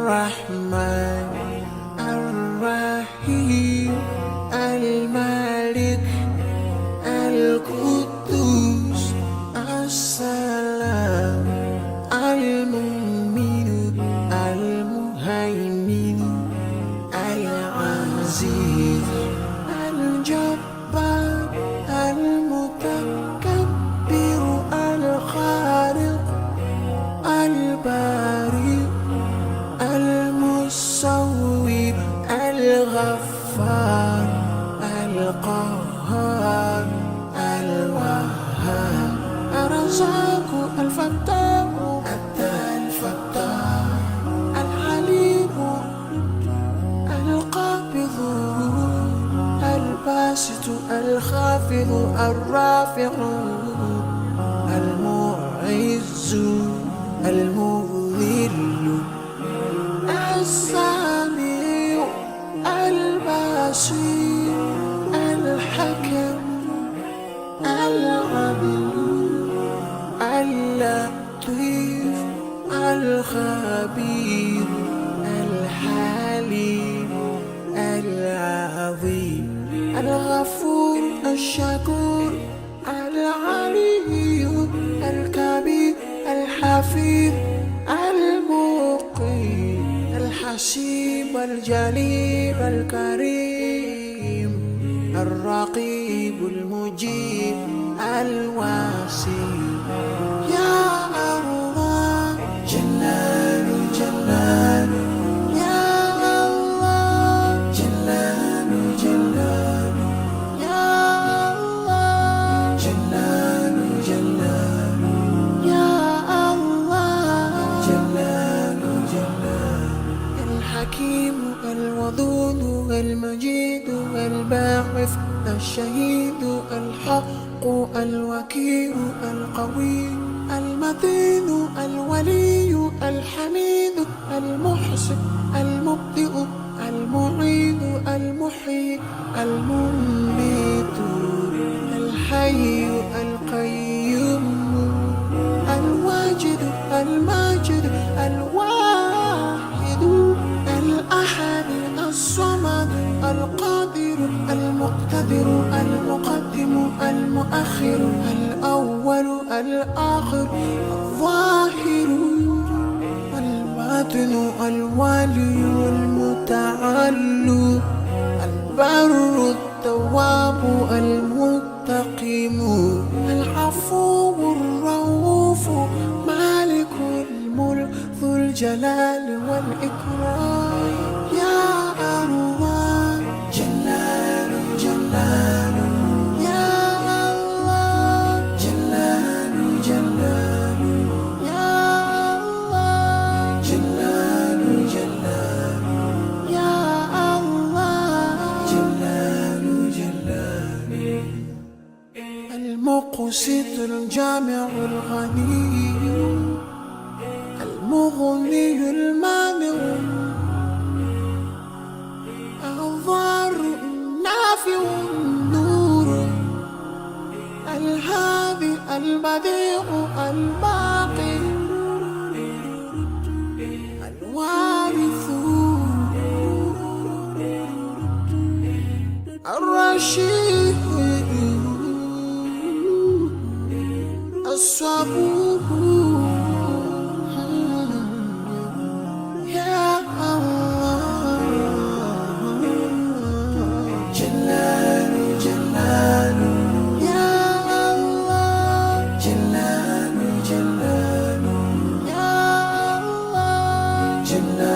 الرحمن الرحيم الملك القدوس السلام المؤمن المهيمن العزيز الجبار المتكبر الخالق البارئ المصور الغفار القهار الوهاب الرزاق الفتاح الفتاح الحليم القابض الباسط الخافض الرافع المعز المذل السميع البصير الحكم العدل اللطيف الخبير الحليم العظيم الغفور الشكور العلي الكبير الحفيظ المقيم الحسيب الجليل الكريم الرقيب المجيب الواسع يا الله جلال جلال يا الله جلال جلال يا الله جلال جلال يا الله جلال جلال الحكيم الودود المجيد الباعث الشهيد الحق الوكيل القوي المتين الولي الحميد المحسن المبدئ المعيد المحيي المميت الحي القيوم الواجد الماجد الواحد الأحد الصمد القادر المقتدر المقدم المؤخر الأول الآخر الظاهر الباطن الوالي المتعالي البر التواب المنتقم العفو الرؤوف مالك الملك ذو الجلال والإكرام يا الله جلال جلال يا الله جلال جلال يا الله جلال جلال يا الله جلال جلال المقسط الجامع الغني المغني المانع الضار النافع النور الهادي البديع الباقي الوارث الرشيد الصبور يا الله جلال جلال يا الله جلال جلال يا الله جلال